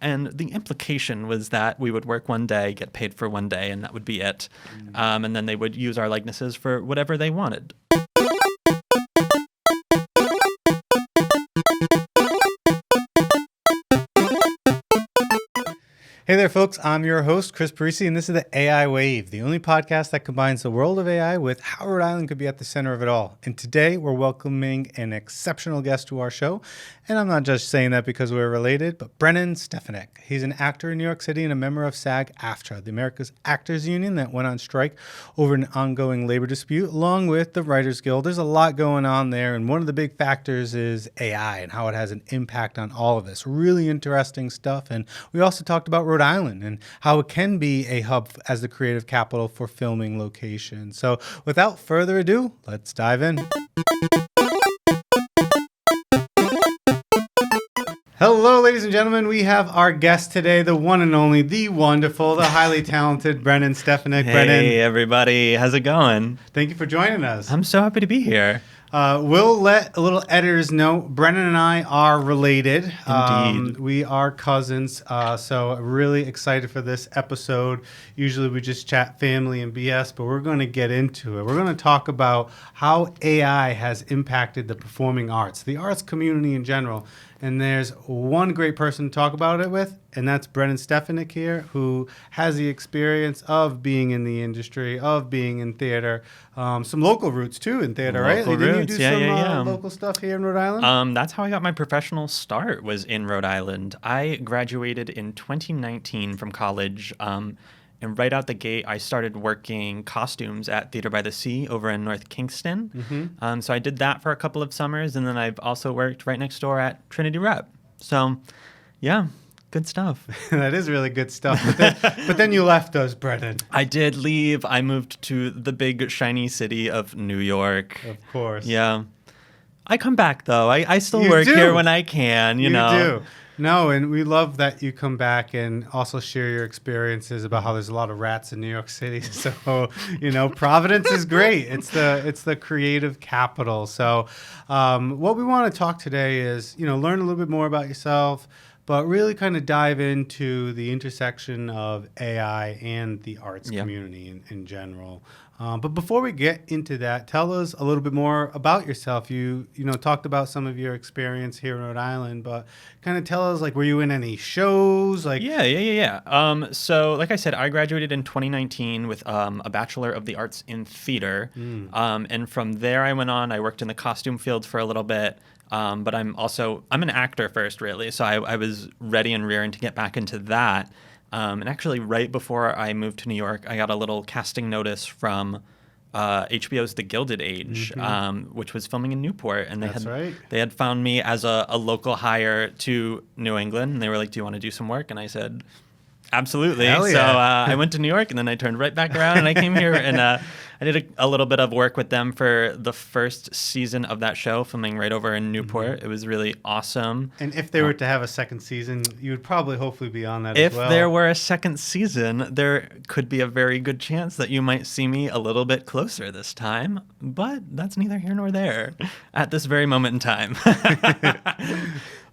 And the implication was that we would work one day, get paid for one day, and that would be it. And then they would use our likenesses for whatever they wanted. Hey there, folks. I'm your host, Chris Parisi, and this is the AI Wave, the only podcast that combines the world of AI with how Rhode Island could be at the center of it all. And today, we're welcoming an exceptional guest to our show. And I'm not just saying that because we're related, but Brennan Stefanik. He's an actor in New York City and a member of SAG-AFTRA, the America's Actors Union that went on strike over an ongoing labor dispute, along with the Writers Guild. There's a lot going on there, and one of the big factors is AI and how it has an impact on all of this. Really interesting stuff. And we also talked about Rhode Island and how it can be a hub as the creative capital for filming locations. So without further ado, let's dive in. Hello, ladies and gentlemen. We have our guest today, the one and only, the wonderful, the highly talented Brennan Stefanik. Hey, Brennan, everybody. How's it going? thank you for joining us. I'm so happy to be here. We'll let a little editors know Brennan and I are related. Indeed. We are cousins, so really excited for this episode. Usually we just chat family and BS, but we're going to get into it. We're going to talk about how AI has impacted the performing arts, the arts community in general. And there's one great person to talk about it with, and that's Brennan Stefanik here, who has the experience of being in the industry, of being in theater, some local roots too in theater, right? Local Didn't roots. you do some local stuff here in Rhode Island? That's how I got my professional start, was in Rhode Island. I graduated in 2019 from college. And right out the gate, I started working costumes at Theater by the Sea over in North Kingston. Mm-hmm. So I did that for a couple of summers, and then I've also worked right next door at Trinity Rep. So, yeah, good stuff. That is really good stuff. But then you left us, Brennan. I did leave. I moved to the big, shiny city of New York. Of course. Yeah. I come back, though. I still You work do. here when I can, you know. You do. No, and we love that you come back and also share your experiences about how there's a lot of rats in New York City. So, Providence is great. It's the creative capital. So, what we want to talk today is, learn a little bit more about yourself, but really kind of dive into the intersection of AI and the arts community in general. But before we get into that, tell us a little bit more about yourself. You talked about some of your experience here in Rhode Island, but kind of tell us, were you in any shows? Yeah. So, like I said, I graduated in 2019 with a Bachelor of the Arts in Theater. And from there, I went on. I worked in the costume field for a little bit. But I'm an actor first, really. So I was ready and rearing to get back into that. And actually, right before I moved to New York, I got a little casting notice from HBO's The Gilded Age, which was filming in Newport. And they had found me as a local hire to New England. And they were like, "Do you want to do some work?" And I said, "Absolutely." Hell yeah. So I went to New York, and then I turned right back around, and I came here, and I did a little bit of work with them for the first season of that show, filming right over in Newport. It was really awesome. And if they were to have a second season, you would probably hopefully be on that as well. If there were a second season, there could be a very good chance that you might see me a little bit closer this time, but that's neither here nor there at this very moment in time.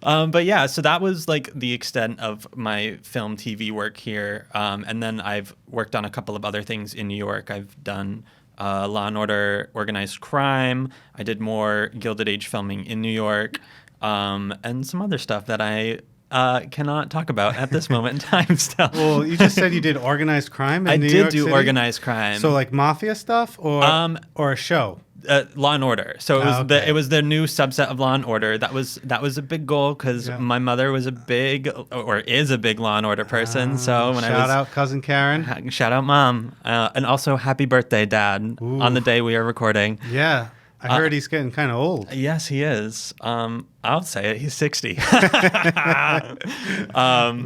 But yeah, so that was the extent of my film TV work here. And then I've worked on a couple of other things in New York. I've done Law and Order, Organized Crime. I did more Gilded Age filming in New York, and some other stuff that I cannot talk about at this moment in time still. Well, you just said you did Organized Crime in New York City? I did do Organized Crime. So mafia stuff or a show? Law and Order. So it was the new subset of Law and Order. That was a big goal because my mother was is a big Law and Order person. So when shout out cousin Karen. Shout out mom, and also happy birthday, Dad, on the day we are recording. Yeah, I heard he's getting kind of old. Yes, he is. I'll say it. He's 60. We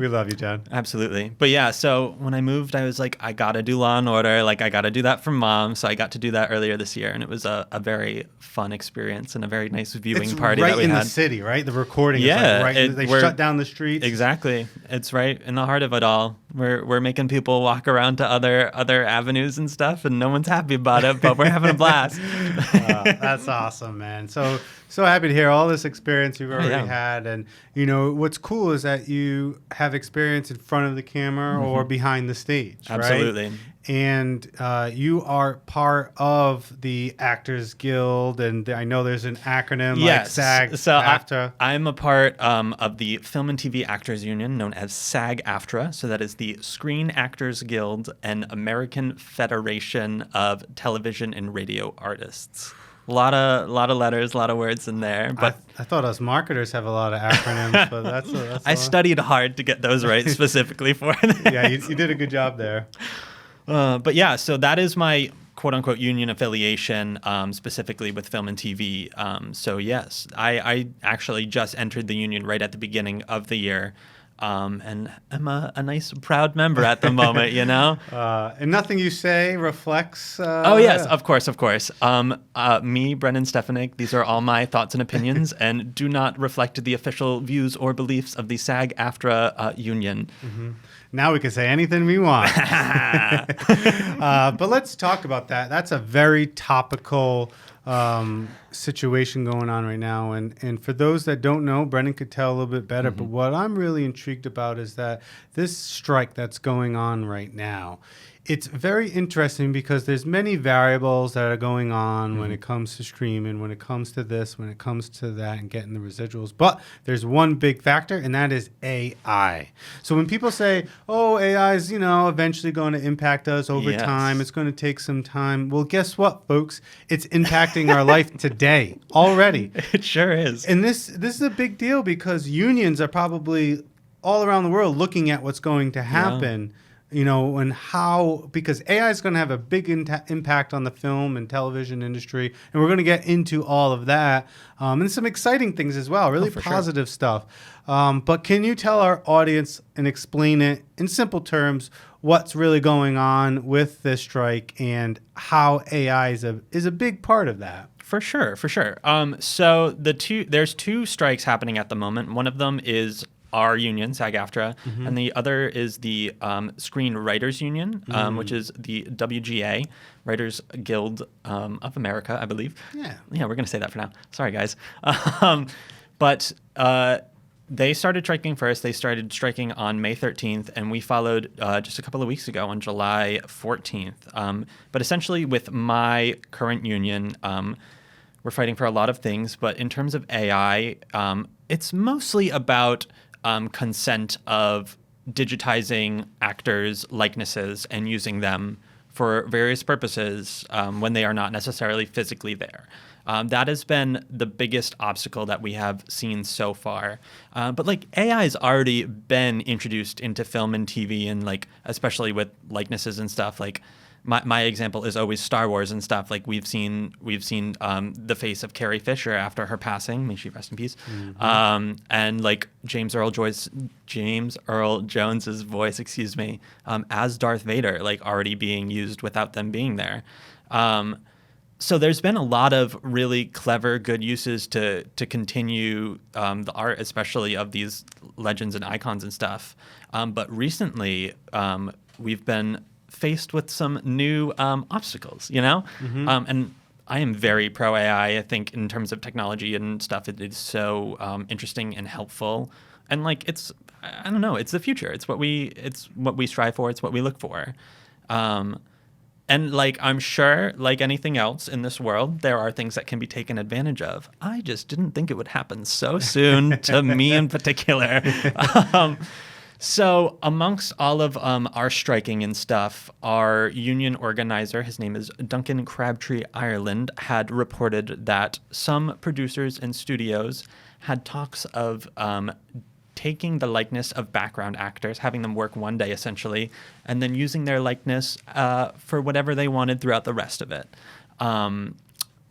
love you, John. Absolutely. But yeah, so when I moved, I was like, I got to do Law and Order. I got to do that from mom. So I got to do that earlier this year. And it was a very fun experience and a very nice viewing party that we had. Right in the city, right? The recording is they shut down the streets. Exactly. It's right in the heart of it all. We're making people walk around to other avenues and stuff, and no one's happy about it, but we're having a blast. That's awesome, man. So happy to hear all this experience you've already had. And, what's cool is that you have experience in front of the camera or behind the stage, Absolutely. right? And you are part of the Actors Guild, and I know there's an acronym like SAG-AFTRA. So I'm a part of the Film and TV Actors Union, known as SAG-AFTRA. So that is the Screen Actors Guild and American Federation of Television and Radio Artists. A lot of letters, a lot of words in there. But I thought us marketers have a lot of acronyms, but that's I studied hard to get those right specifically for it. Yeah, you did a good job there. But yeah, so that is my quote-unquote union affiliation, specifically with film and TV. So yes, I actually just entered the union right at the beginning of the year, and I'm a nice, proud member at the moment, And nothing you say reflects... oh, yes, of course. Me, Brennan Stefanik, these are all my thoughts and opinions and do not reflect the official views or beliefs of the SAG-AFTRA union. Mm-hmm. Now we can say anything we want. But let's talk about that. That's a very topical situation going on right now. And for those that don't know, Brennan could tell a little bit better. But what I'm really intrigued about is that this strike that's going on right now, it's very interesting because there's many variables that are going on when it comes to streaming, when it comes to this, when it comes to that, and getting the residuals. But there's one big factor, and that is AI. So when people say, oh, AI is, eventually going to impact us over time, it's going to take some time. Well, guess what, folks? It's impacting our life today already. It sure is. And this is a big deal because unions are probably all around the world looking at what's going to happen. And how, because AI is going to have a big impact on the film and television industry. And we're going to get into all of that and some exciting things as well, really positive stuff. But can you tell our audience and explain it in simple terms, what's really going on with this strike and how AI is a big part of that? For sure. So there's two strikes happening at the moment. One of them is our union, SAG-AFTRA, and the other is the Screenwriters Union, which is the WGA, Writers Guild of America, I believe. Yeah, we're going to say that for now. Sorry, guys. But they started striking first. They started striking on May 13th, and we followed just a couple of weeks ago on July 14th. But essentially, with my current union, we're fighting for a lot of things. But in terms of AI, it's mostly about consent of digitizing actors' likenesses and using them for various purposes when they are not necessarily physically there. That has been the biggest obstacle that we have seen so far. But AI has already been introduced into film and TV, and especially with likenesses and stuff. My example is always Star Wars and stuff. We've seen the face of Carrie Fisher after her passing. May she rest in peace. And James Earl Jones's voice, as Darth Vader, already being used without them being there. So there's been a lot of really clever, good uses to continue the art, especially of these legends and icons and stuff. But recently, we've been faced with some new obstacles, and I am very pro AI. I think in terms of technology and stuff, it is so interesting and helpful, and it's the future. It's what we strive for. It's what we look for. And I'm sure, like anything else in this world, there are things that can be taken advantage of. I just didn't think it would happen so soon to me in particular. So amongst all of our striking and stuff, our union organizer, his name is Duncan Crabtree Ireland, had reported that some producers and studios had talks of taking the likeness of background actors, having them work one day essentially, and then using their likeness for whatever they wanted throughout the rest of it.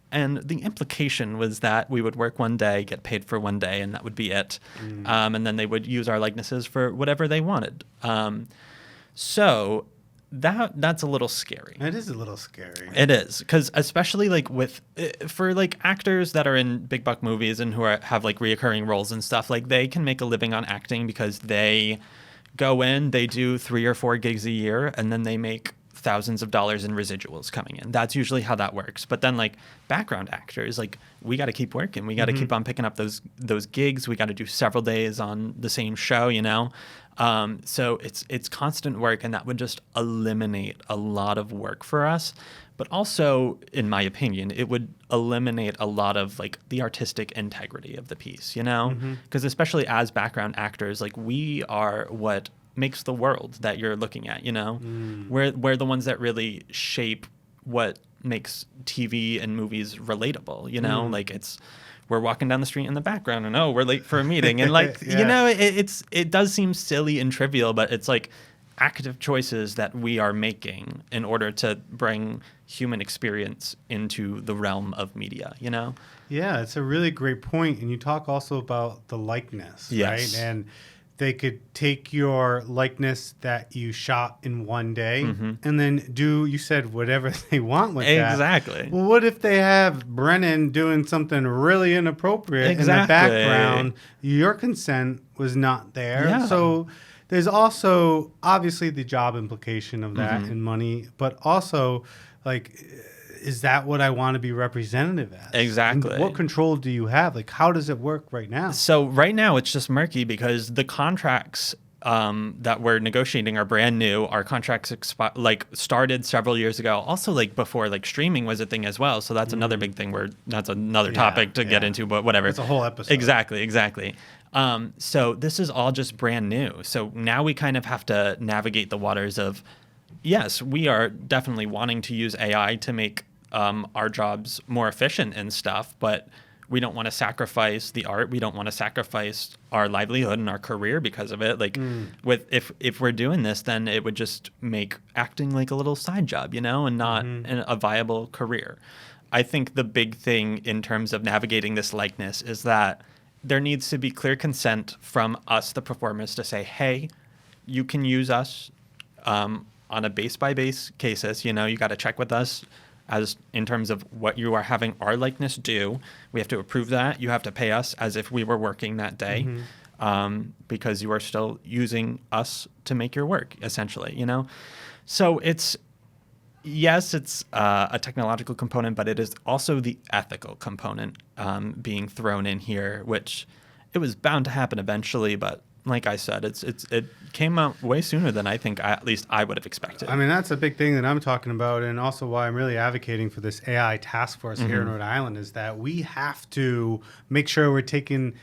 And the implication was that we would work one day, get paid for one day, and that would be it. And then they would use our likenesses for whatever they wanted. So that's a little scary. It is a little scary. It is, because especially for actors that are in big buck movies and who have reoccurring roles and stuff, they can make a living on acting because they go in, they do 3 or 4 gigs a year, and then they make thousands of dollars in residuals coming in. That's usually how that works. But then like background actors, like we got to keep working. We got to keep on picking up those gigs. We got to do several days on the same show, you know? So it's constant work, and that would just eliminate a lot of work for us. But also, in my opinion, it would eliminate a lot of like the artistic integrity of the piece, you know? Because especially as background actors, like we are what makes the world that you're looking at, you know? We're the ones that really shape what makes TV and movies relatable, you know? Like we're walking down the street in the background and we're late for a meeting, and like you know, it does seem silly and trivial, but it's like active choices that we are making in order to bring human experience into the realm of media, you know? Yeah, it's a really great point. And you talk also about the likeness, right? And they could take your likeness that you shot in one day and then do, you said, whatever they want with that. Exactly. Well, what if they have Brennan doing something really inappropriate in the background? Your consent was not there. Yeah. So there's also obviously the job implication of that and money, but also like, is that what I want to be representative as? Exactly. And what control do you have? Like, how does it work right now? So right now it's just murky because the contracts that we're negotiating are brand new. Our contracts started several years ago. Also, like before, like streaming was a thing as well. So that's another big thing. That's another topic to get into. But whatever. It's a whole episode. Exactly. So this is all just brand new. So now we kind of have to navigate the waters of, yes, we are definitely wanting to use AI to make our jobs more efficient and stuff, but we don't want to sacrifice the art. We don't want to sacrifice our livelihood and our career because of it. Like, if we're doing this, then it would just make acting like a little side job, you know, and not a viable career. I think the big thing in terms of navigating this likeness is that there needs to be clear consent from us, the performers, to say, hey, you can use us on a base-by-base cases. You know, you got to check with us as in terms of what you are having our likeness do. We have to approve that. You have to pay us as if we were working that day because you are still using us to make your work, essentially, you know? So it's a technological component, but it is also the ethical component being thrown in here, which it was bound to happen eventually, but like I said, it came out way sooner than I think at least I would have expected. I mean, that's a big thing that I'm talking about, and also why I'm really advocating for this AI task force here in Rhode Island is that we have to make sure we're taking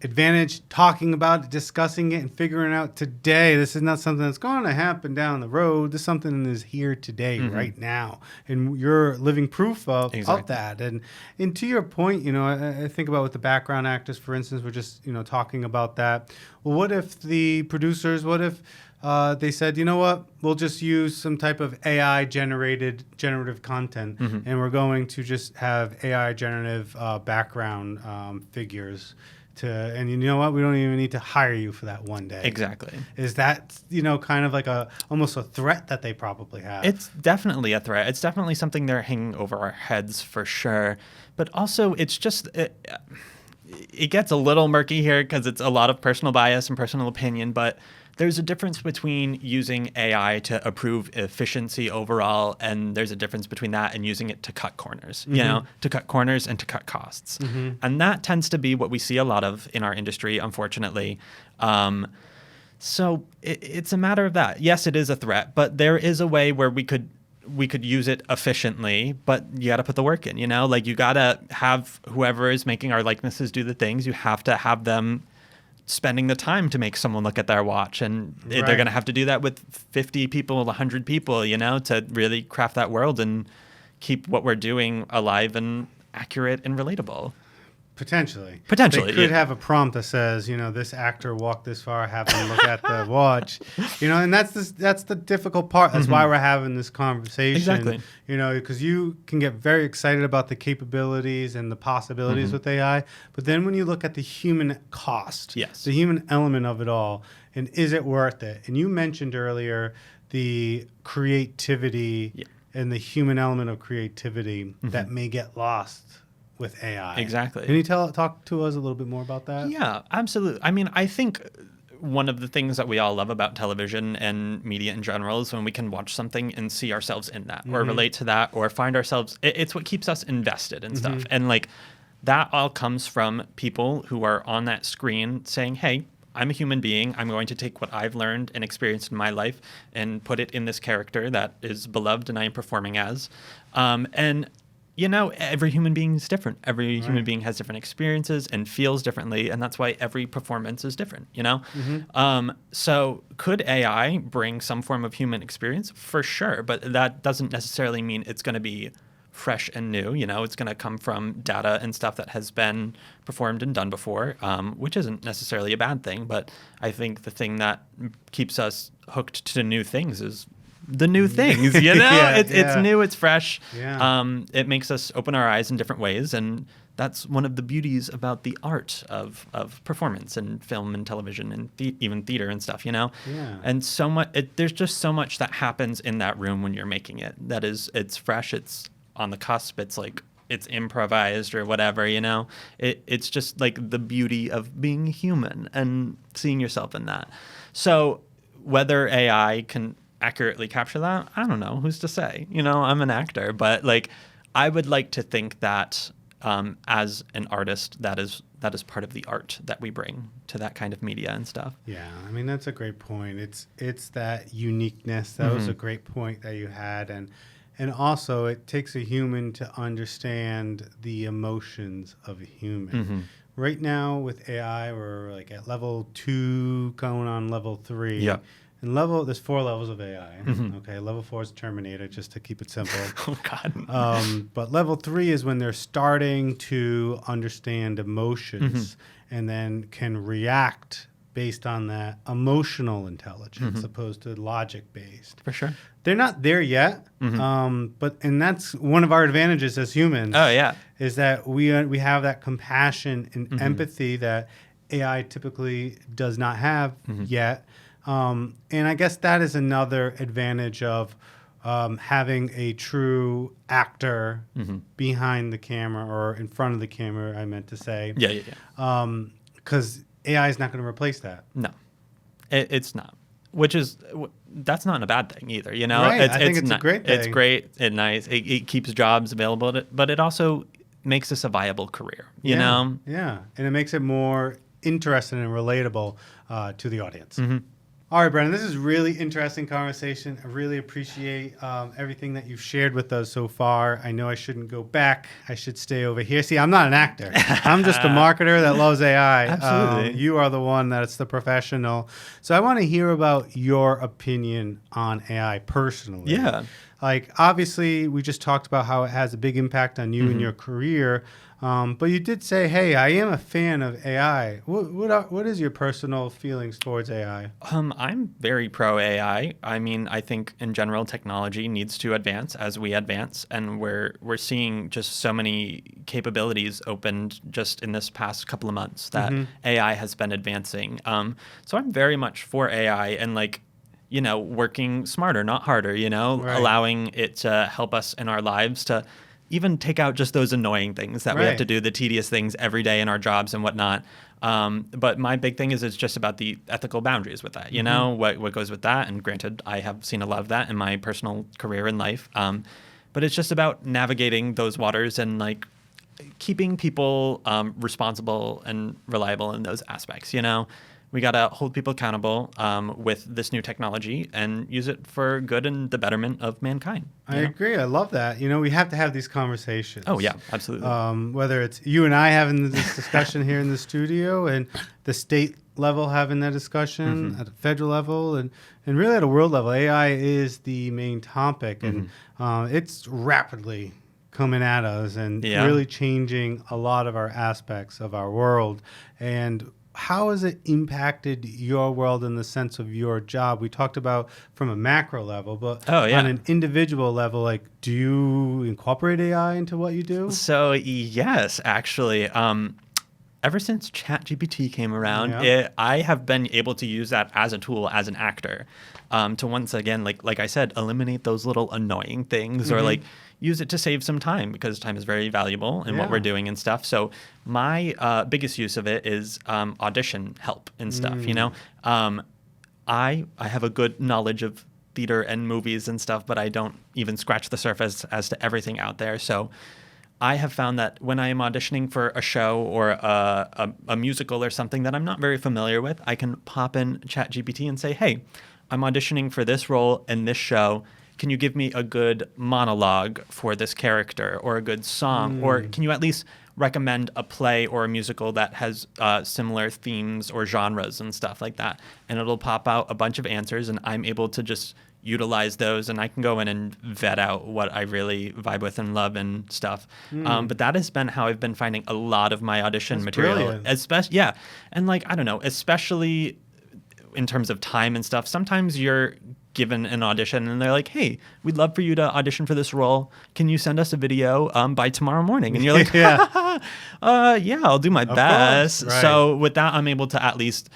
advantage, talking about it, discussing it, and figuring out today. This is not something that's going to happen down the road. This is something that is here today, right now. And you're living proof of that. And to your point, you know, I think about with the background actors, for instance, we're just, you know, talking about that. Well, what if the producers, they said, you know what, we'll just use some type of AI generative content, and we're going to just have AI generative background figures. And you know what? We don't even need to hire you for that one day. Exactly. Is that, you know, kind of like almost a threat that they probably have? It's definitely a threat. It's definitely something they're hanging over our heads for sure. But also, it's just it gets a little murky here because it's a lot of personal bias and personal opinion. But there's a difference between using AI to improve efficiency overall, and there's a difference between that and using it to cut corners, you know, to cut corners and to cut costs. And that tends to be what we see a lot of in our industry, unfortunately. So it's a matter of that. Yes, it is a threat, but there is a way where we could use it efficiently, but you got to put the work in, you know, like you got to have whoever is making our likenesses do the things. You have to have them spending the time to make someone look at their watch, and they're going to have to do that with 50 people, 100 people, you know, to really craft that world and keep what we're doing alive and accurate and relatable. Potentially. They could have a prompt that says, you know, this actor walked this far, have them look at the watch, you know, and that's the difficult part. That's why we're having this conversation. Exactly. You know, because you can get very excited about the capabilities and the possibilities with AI, but then when you look at the human cost, the human element of it all, and is it worth it? And you mentioned earlier the creativity and the human element of creativity that may get lost with AI. Exactly. Can you talk to us a little bit more about that? Yeah, absolutely. I mean, I think one of the things that we all love about television and media in general is when we can watch something and see ourselves in that or relate to that or find ourselves. It's what keeps us invested in stuff. And like that all comes from people who are on that screen saying, hey, I'm a human being. I'm going to take what I've learned and experienced in my life and put it in this character that is beloved and I am performing as. And every human being is different. Every human being has different experiences and feels differently, and that's why every performance is different, So could AI bring some form of human experience? For sure, but that doesn't necessarily mean it's going to be fresh and new. It's going to come from data and stuff that has been performed and done before, which isn't necessarily a bad thing, but I think the thing that keeps us hooked to new things is the new things, it's new, it's fresh. It makes us open our eyes in different ways, and that's one of the beauties about the art of performance and film and television and even theater and stuff, and so much there's just so much that happens in that room when you're making it that is, it's fresh, it's on the cusp, it's like it's improvised or whatever, it's just like the beauty of being human and seeing yourself in that. So whether AI can accurately capture that, I don't know, who's to say? I'm an actor, but like I would like to think that as an artist, that is part of the art that we bring to that kind of media and stuff. Yeah, I mean that's a great point. It's that uniqueness. That was a great point that you had, and also it takes a human to understand the emotions of a human. Right now with AI, we're like at level 2 going on level 3. Yeah. And there's 4 levels of AI. Okay, level 4 is Terminator, just to keep it simple. Oh God. But level 3 is when they're starting to understand emotions and then can react based on that emotional intelligence, opposed to logic based. For sure. They're not there yet, but that's one of our advantages as humans. Oh yeah, is that we have that compassion and empathy that AI typically does not have yet. And I guess that is another advantage of having a true actor behind the camera or in front of the camera, I meant to say. Yeah. Because AI is not going to replace that. No, it's not. That's not a bad thing either, Right. I think it's a great thing. It's great and nice. It keeps jobs available, but it also makes this a viable career, you know? Yeah, and it makes it more interesting and relatable to the audience. All right, Brennan, this is really interesting conversation. I really appreciate everything that you've shared with us so far. I know I shouldn't go back. I should stay over here. See, I'm not an actor. I'm just a marketer that loves AI. Absolutely. You are the one that's the professional. So I want to hear about your opinion on AI personally. Yeah. Like, obviously, we just talked about how it has a big impact on you and your career. But you did say, hey, I am a fan of AI. What is your personal feelings towards AI? I'm very pro AI. I mean, I think in general, technology needs to advance as we advance. And we're seeing just so many capabilities opened just in this past couple of months that AI has been advancing. So I'm very much for AI and working smarter, not harder, Right. allowing it to help us in our lives to even take out just those annoying things that we have to do, the tedious things every day in our jobs and whatnot. But my big thing is it's just about the ethical boundaries with that, what goes with that. And granted, I have seen a lot of that in my personal career and life. But it's just about navigating those waters and keeping people responsible and reliable in those aspects, We got to hold people accountable with this new technology and use it for good and the betterment of mankind. I agree. I love that. We have to have these conversations. Oh, yeah, absolutely. Whether it's you and I having this discussion here in the studio and the state level having that discussion at the federal level and really at a world level, AI is the main topic. And it's rapidly coming at us and really changing a lot of our aspects of our world. And how has it impacted your world in the sense of your job? We talked about from a macro level, but on an individual level, do you incorporate AI into what you do? So yes, actually. ever since ChatGPT came around, Yeah. I have been able to use that as a tool as an actor to once again, like I said, eliminate those little annoying things or like use it to save some time because time is very valuable in what we're doing and stuff. So my biggest use of it is audition help and stuff. You know, I have a good knowledge of theater and movies and stuff, but I don't even scratch the surface as to everything out there. So I have found that when I am auditioning for a show or a musical or something that I'm not very familiar with, I can pop in ChatGPT and say, hey, I'm auditioning for this role in this show. Can you give me a good monologue for this character or a good song? Or can you at least recommend a play or a musical that has similar themes or genres and stuff like that? And it'll pop out a bunch of answers, and I'm able to just utilize those, and I can go in and vet out what I really vibe with and love and stuff. But that has been how I've been finding a lot of my audition material. Brilliant. Especially, and like, I don't know, especially in terms of time and stuff. Sometimes you're given an audition and they're like, hey, we'd love for you to audition for this role. Can you send us a video by tomorrow morning? And you're like, yeah, I'll do my best. Right. So with that, I'm able to at least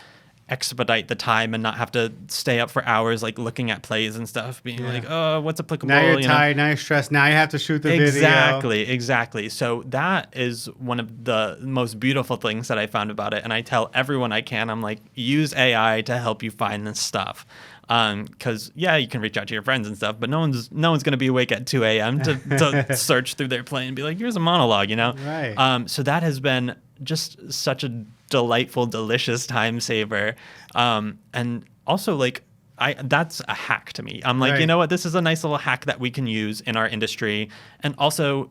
expedite the time and not have to stay up for hours like looking at plays and stuff, being like, oh, what's applicable? Now you're tired, now you're stressed, now you have to shoot the video. Exactly. So that is one of the most beautiful things that I found about it. And I tell everyone I can, I'm like, use AI to help you find this stuff. Because you can reach out to your friends and stuff, but no one's going to be awake at 2 a.m. to search through their play and be like, here's a monologue, you know? Right. So that has been just such a delightful, delicious time saver. And also like, that's a hack to me. I'm like, you know what? This is a nice little hack that we can use in our industry and also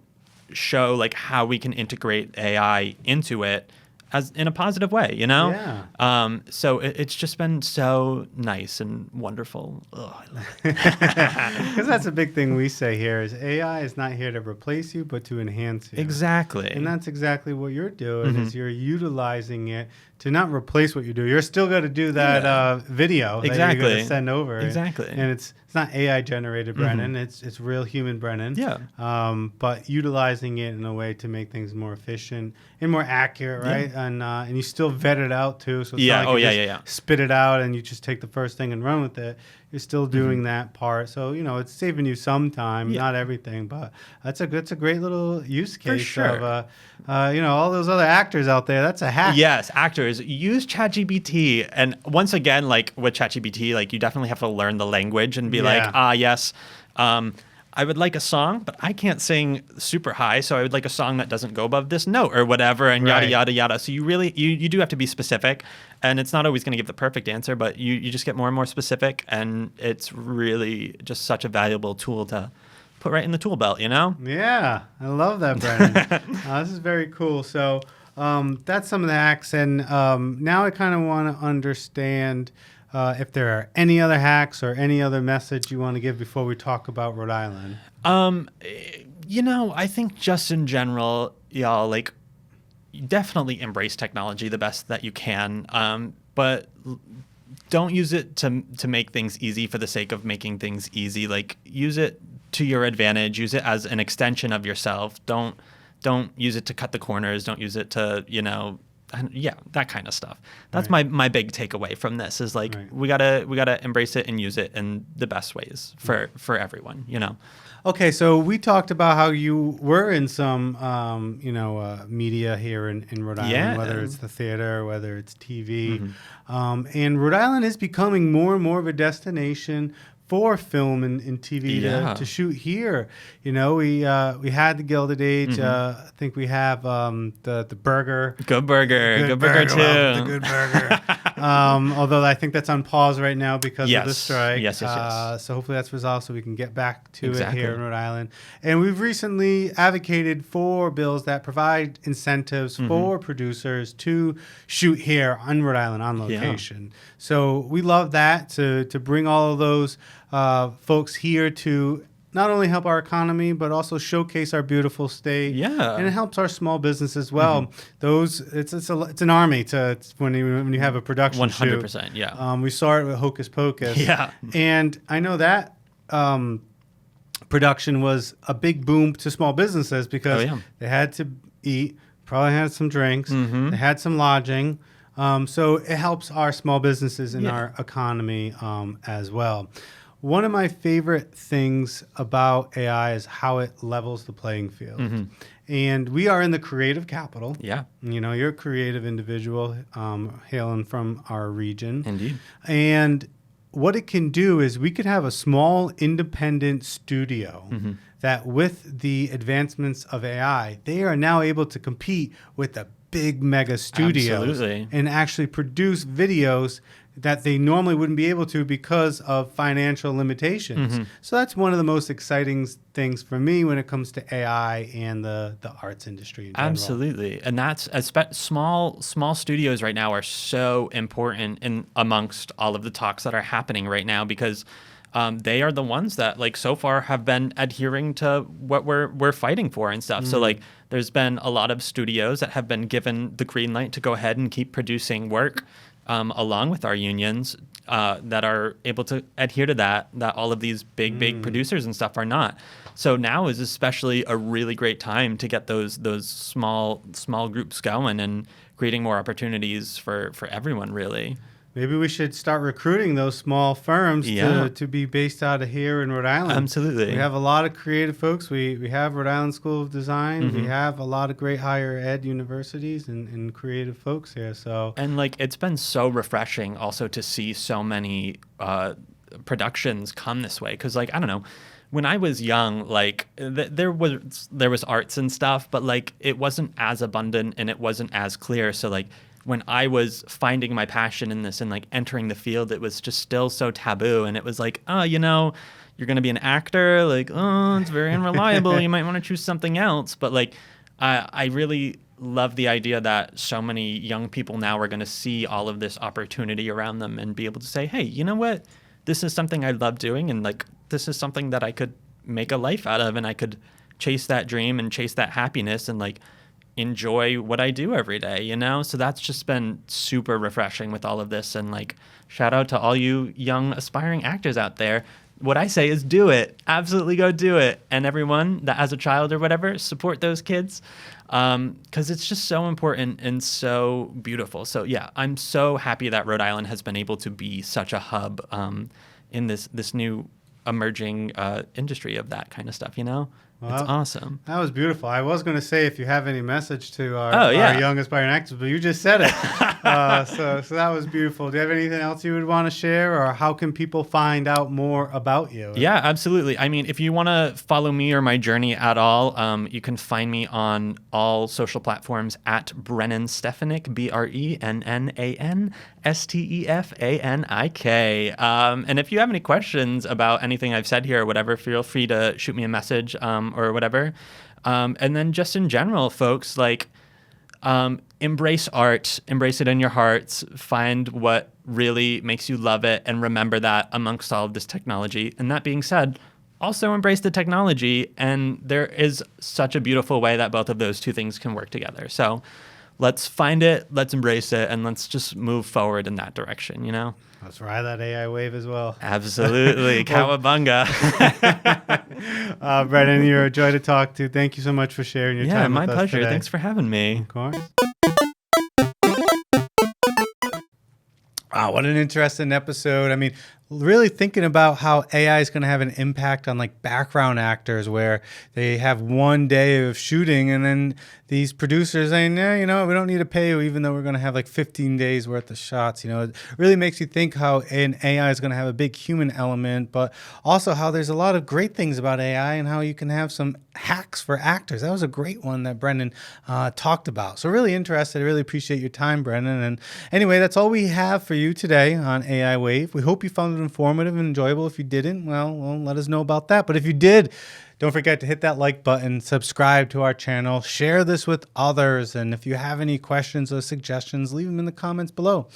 show like how we can integrate AI into it as in a positive way, you know? Yeah. So it's just been so nice and wonderful. Oh, I love it. Because that's a big thing we say here is AI is not here to replace you, but to enhance you. Exactly. And that's exactly what you're doing is you're utilizing it to not replace what you do. You're still going to do that video that you're going to send over. Exactly. And it's not AI generated Brennan. It's real human Brennan. Yeah. But utilizing it in a way to make things more efficient and more accurate, right? Yeah. And you still vet it out too. So it's not like you just spit it out and you just take the first thing and run with it. You're still doing that part. So, you know, it's saving you some time, not everything, but that's a great little use case of, you know, all those other actors out there. That's a hack. Yes, actors use ChatGPT. And once again, like with ChatGPT, like you definitely have to learn the language and be like, yes, I would like a song, but I can't sing super high, so I would like a song that doesn't go above this note or whatever, and yada, yada, yada. So you really, you do have to be specific, and it's not always going to give the perfect answer, but you just get more and more specific, and it's really just such a valuable tool to put right in the tool belt, you know? Yeah, I love that, Brennan. This is very cool. So that's some of the hacks, and now I kind of want to understand if there are any other hacks or any other message you want to give before we talk about Rhode Island. You know, I think just in general, y'all, like, definitely embrace technology the best that you can, but don't use it to make things easy for the sake of making things easy. Like, use it to your advantage. Use it as an extension of yourself. Don't use it to cut the corners. Don't use it to, you know, that kind of stuff. That's my big takeaway from this is like we gotta embrace it and use it in the best ways for everyone, you know. Okay, so we talked about how you were in some media here in Rhode Island, whether it's the theater, whether it's TV, and Rhode Island is becoming more and more of a destination for film and TV to shoot here. You know, we had the Gilded Age. I think we have the burger. Good Burger too. The Good Burger. Although I think that's on pause right now because of the strike. Yes. So hopefully that's resolved so we can get back to it here in Rhode Island. And we've recently advocated for bills that provide incentives for producers to shoot here on Rhode Island on location. So we love that to bring all of those folks here to not only help our economy, but also showcase our beautiful state. Yeah, and it helps our small business as well. It's an army when you have a production 100%. shoot. Yeah. We saw it with Hocus Pocus. Yeah, and I know that production was a big boom to small businesses because they had to eat. probably had some drinks. They had some lodging. So it helps our small businesses in our economy as well. One of my favorite things about AI is how it levels the playing field. And we are in the creative capital. Yeah. You know, you're a creative individual hailing from our region. Indeed. And what it can do is we could have a small independent studio that with the advancements of AI, they are now able to compete with the big mega studios and actually produce videos that they normally wouldn't be able to because of financial limitations. So that's one of the most exciting things for me when it comes to AI and the arts industry in general. Absolutely. And that's small studios right now are so important in amongst all of the talks that are happening right now, because they are the ones that like so far have been adhering to what we're fighting for and stuff. So like there's been a lot of studios that have been given the green light to go ahead and keep producing work along with our unions that are able to adhere to that all of these big producers and stuff are not. So now is especially a really great time to get those small groups going and creating more opportunities for everyone, really. Maybe we should start recruiting those small firms to be based out of here in Rhode Island. Absolutely. We have a lot of creative folks. We have Rhode Island School of Design. We have a lot of great higher ed universities and creative folks here. So and like it's been so refreshing also to see so many productions come this way, because like I don't know, when I was young, like there was arts and stuff, but like it wasn't as abundant and it wasn't as clear. So like when I was finding my passion in this and like entering the field, it was just still so taboo. And it was like, oh, you know, you're going to be an actor. Like, oh, it's very unreliable. You might want to choose something else. But like, I really love the idea that so many young people now are going to see all of this opportunity around them and be able to say, hey, you know what? This is something I love doing. And like, this is something that I could make a life out of. And I could chase that dream and chase that happiness and like, enjoy what I do every day, you know? So that's just been super refreshing with all of this. And like, shout out to all you young aspiring actors out there. What I say is do it. Absolutely go do it. And everyone that has a child or whatever, support those kids. Because it's just so important and so beautiful. So yeah, I'm so happy that Rhode Island has been able to be such a hub in this new emerging industry of that kind of stuff, you know? Well, it's awesome. That was beautiful. I was going to say if you have any message to our young aspiring actors, but you just said it. So that was beautiful. Do you have anything else you would want to share, or how can people find out more about you? Yeah, absolutely. I mean, if you want to follow me or my journey at all, you can find me on all social platforms at Brennan Stefanik, BRENNAN STEFANIK. And if you have any questions about anything I've said here or whatever, feel free to shoot me a message or whatever. And then just in general, folks, like embrace art, embrace it in your hearts, find what really makes you love it, and remember that amongst all of this technology. And that being said, also embrace the technology. And there is such a beautiful way that both of those two things can work together. So let's find it, let's embrace it, and let's just move forward in that direction, you know? Let's ride that AI wave as well. Absolutely. Cowabunga. Brennan, you're a joy to talk to. Thank you so much for sharing your time with us. Yeah, my pleasure. Today. Thanks for having me. Of course. Wow, what an interesting episode. I mean, really thinking about how AI is going to have an impact on like background actors, where they have one day of shooting and then these producers saying, yeah, you know, we don't need to pay you even though we're going to have like 15 days worth of shots. You know, it really makes you think how an AI is going to have a big human element, but also how there's a lot of great things about AI and how you can have some hacks for actors. That was a great one that Brennan talked about. So really interested. I really appreciate your time, Brennan. And anyway, that's all we have for you today on AI Wave. We hope you found it informative and enjoyable. If you didn't, well, let us know about that. But if you did, don't forget to hit that like button, subscribe to our channel, share this with others. And if you have any questions or suggestions, leave them in the comments below.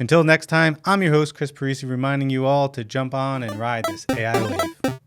Until next time, I'm your host, Chris Parisi, reminding you all to jump on and ride this AI wave.